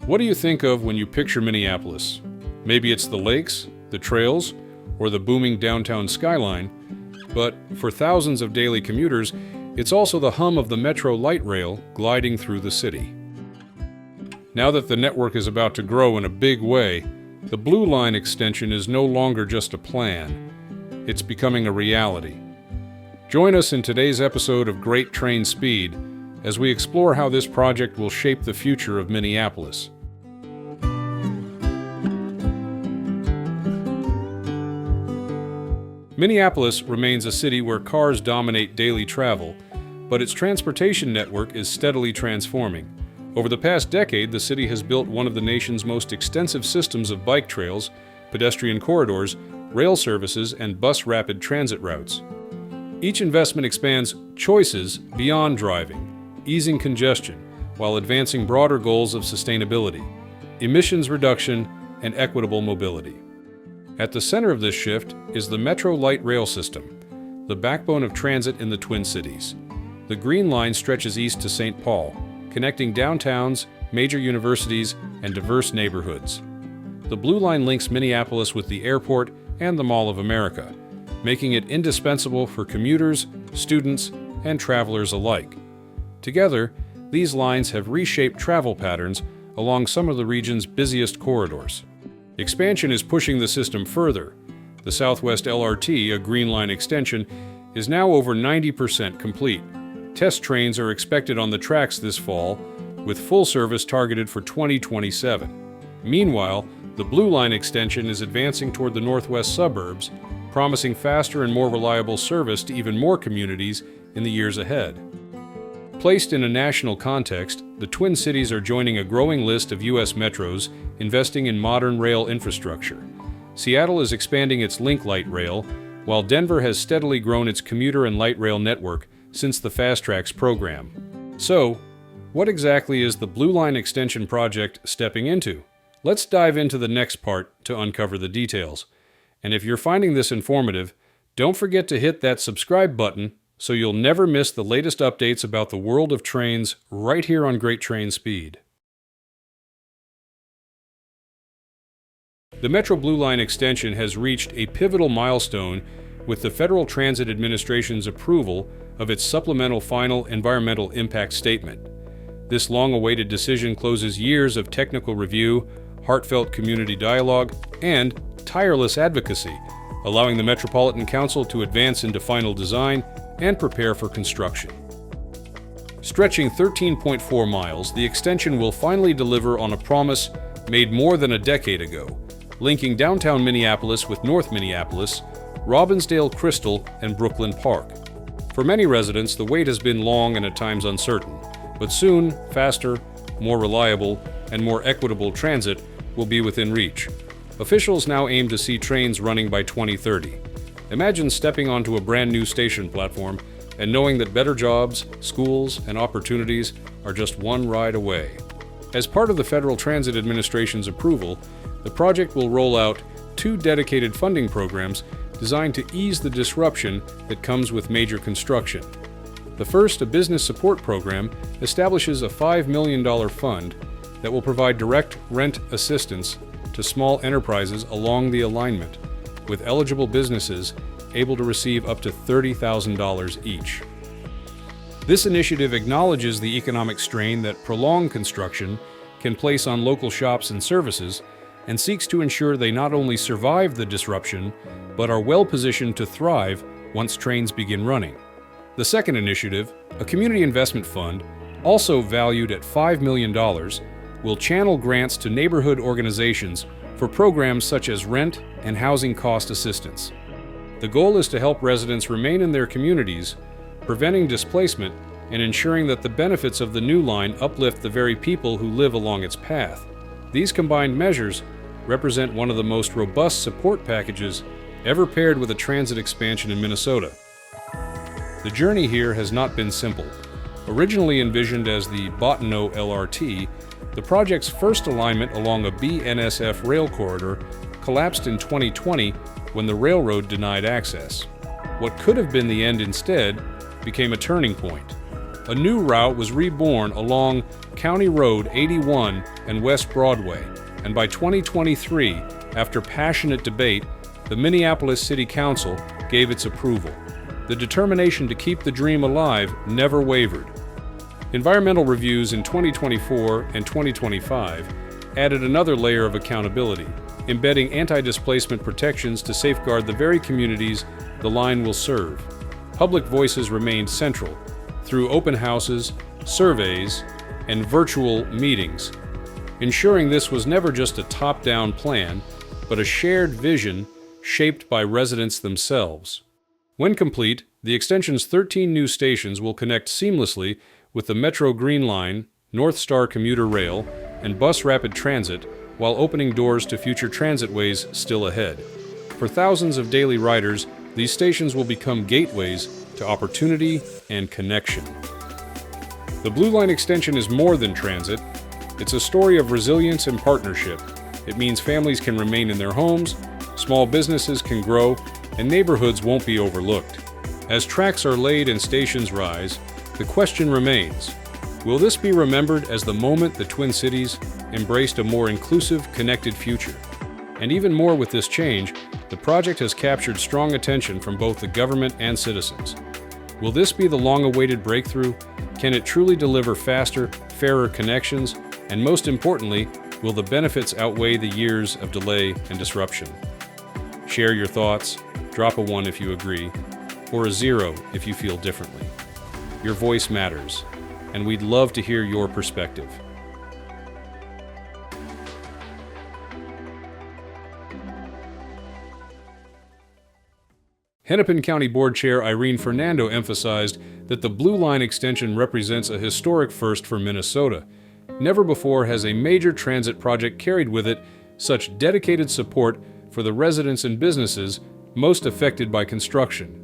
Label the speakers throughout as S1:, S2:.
S1: What do you think of when you picture Minneapolis? Maybe it's the lakes, the trails, or the booming downtown skyline, but for thousands of daily commuters, it's also the hum of the Metro light rail gliding through the city. Now that the network is about to grow in a big way, the Blue Line extension is no longer just a plan. It's becoming a reality. Join us in today's episode of Great Trainspeed as we explore how this project will shape the future of Minneapolis. Minneapolis remains a city where cars dominate daily travel, but its transportation network is steadily transforming. Over the past decade, the city has built one of the nation's most extensive systems of bike trails, pedestrian corridors, rail services, and bus rapid transit routes. Each investment expands choices beyond driving, easing congestion, while advancing broader goals of sustainability, emissions reduction, and equitable mobility. At the center of this shift is the Metro Light Rail System, the backbone of transit in the Twin Cities. The Green Line stretches east to St. Paul, connecting downtowns, major universities, and diverse neighborhoods. The Blue Line links Minneapolis with the airport and the Mall of America, making it indispensable for commuters, students, and travelers alike. Together, these lines have reshaped travel patterns along some of the region's busiest corridors. Expansion is pushing the system further. The Southwest LRT, a Green Line extension, is now over 90% complete. Test trains are expected on the tracks this fall, with full service targeted for 2027. Meanwhile, the Blue Line extension is advancing toward the northwest suburbs, promising faster and more reliable service to even more communities in the years ahead. Placed in a national context, the Twin Cities are joining a growing list of U.S. metros investing in modern rail infrastructure. Seattle is expanding its Link Light Rail, while Denver has steadily grown its commuter and light rail network since the Fast Tracks program. So, what exactly is the Blue Line Extension project stepping into? Let's dive into the next part to uncover the details. And if you're finding this informative, don't forget to hit that subscribe button so you'll never miss the latest updates about the world of trains right here on Great Trainspeed. The Metro Blue Line extension has reached a pivotal milestone with the Federal Transit Administration's approval of its supplemental final environmental impact statement. This long-awaited decision closes years of technical review, heartfelt community dialogue, and tireless advocacy, allowing the Metropolitan Council to advance into final design and prepare for construction. Stretching 13.4 miles, the extension will finally deliver on a promise made more than a decade ago, linking downtown Minneapolis with North Minneapolis, Robbinsdale, Crystal, and Brooklyn Park. For many residents, the wait has been long and at times uncertain, but soon, faster, more reliable, and more equitable transit will be within reach. Officials now aim to see trains running by 2030. Imagine stepping onto a brand new station platform and knowing that better jobs, schools, and opportunities are just one ride away. As part of the Federal Transit Administration's approval, the project will roll out 2 dedicated funding programs designed to ease the disruption that comes with major construction. The first, a business support program, establishes a $5 million fund that will provide direct rent assistance to small enterprises along the alignment, with eligible businesses able to receive up to $30,000 each. This initiative acknowledges the economic strain that prolonged construction can place on local shops and services, and seeks to ensure they not only survive the disruption, but are well positioned to thrive once trains begin running. The second initiative, a community investment fund, also valued at $5 million, will channel grants to neighborhood organizations for programs such as rent and housing cost assistance. The goal is to help residents remain in their communities, preventing displacement and ensuring that the benefits of the new line uplift the very people who live along its path. These combined measures represent one of the most robust support packages ever paired with a transit expansion in Minnesota. The journey here has not been simple. Originally envisioned as the Bottineau LRT, the project's first alignment along a BNSF rail corridor collapsed in 2020 when the railroad denied access. What could have been the end instead became a turning point. A new route was reborn along County Road 81 and West Broadway, and by 2023, after passionate debate, the Minneapolis City Council gave its approval. The determination to keep the dream alive never wavered. Environmental reviews in 2024 and 2025 added another layer of accountability, embedding anti-displacement protections to safeguard the very communities the line will serve. Public voices remained central through open houses, surveys, and virtual meetings, ensuring this was never just a top-down plan, but a shared vision shaped by residents themselves. When complete, the extension's 13 new stations will connect seamlessly with the Metro Green Line, North Star commuter rail, and bus rapid transit, while opening doors to future transitways still ahead. For thousands of daily riders, these stations will become gateways to opportunity and connection. The Blue Line extension is more than transit. It's a story of resilience and partnership. It means families can remain in their homes, small businesses can grow, and neighborhoods won't be overlooked. As tracks are laid and stations rise, the question remains, will this be remembered as the moment the Twin Cities embraced a more inclusive, connected future? And even more with this change, the project has captured strong attention from both the government and citizens. Will this be the long-awaited breakthrough? Can it truly deliver faster, fairer connections? And most importantly, will the benefits outweigh the years of delay and disruption? Share your thoughts, drop a 1 if you agree, or a 0 if you feel differently. Your voice matters, and we'd love to hear your perspective. Hennepin County Board Chair Irene Fernando emphasized that the Blue Line extension represents a historic first for Minnesota. Never before has a major transit project carried with it such dedicated support for the residents and businesses most affected by construction.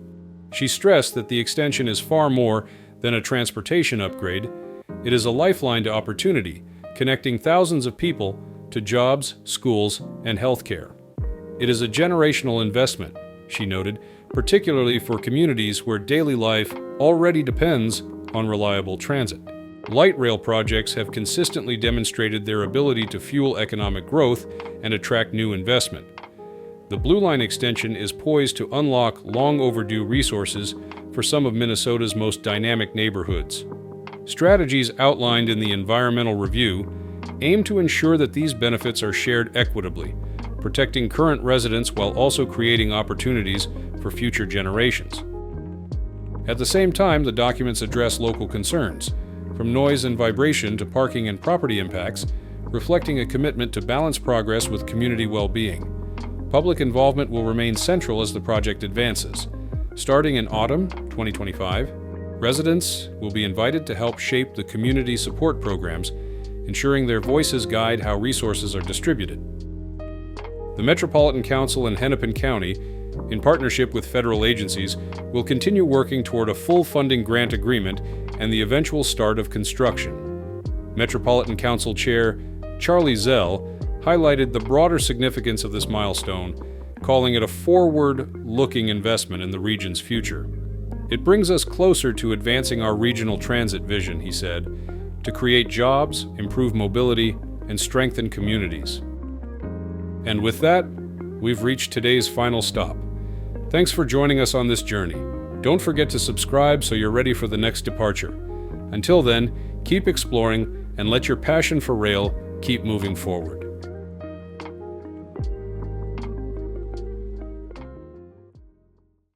S1: She stressed that the extension is far more than a transportation upgrade. It is a lifeline to opportunity, connecting thousands of people to jobs, schools, and healthcare. It is a generational investment, she noted, particularly for communities where daily life already depends on reliable transit. Light rail projects have consistently demonstrated their ability to fuel economic growth and attract new investment. The Blue Line extension is poised to unlock long overdue resources for some of Minnesota's most dynamic neighborhoods. Strategies outlined in the environmental review aim to ensure that these benefits are shared equitably, protecting current residents while also creating opportunities for future generations. At the same time, the documents address local concerns, from noise and vibration to parking and property impacts, reflecting a commitment to balance progress with community well-being. Public involvement will remain central as the project advances. Starting in autumn 2025, residents will be invited to help shape the community support programs, ensuring their voices guide how resources are distributed. The Metropolitan Council in Hennepin County, in partnership with federal agencies, will continue working toward a full funding grant agreement and the eventual start of construction. Metropolitan Council Chair Charlie Zell highlighted the broader significance of this milestone, calling it a forward-looking investment in the region's future. It brings us closer to advancing our regional transit vision, he said, to create jobs, improve mobility, and strengthen communities. And with that, we've reached today's final stop. Thanks for joining us on this journey. Don't forget to subscribe so you're ready for the next departure. Until then, keep exploring and let your passion for rail keep moving forward.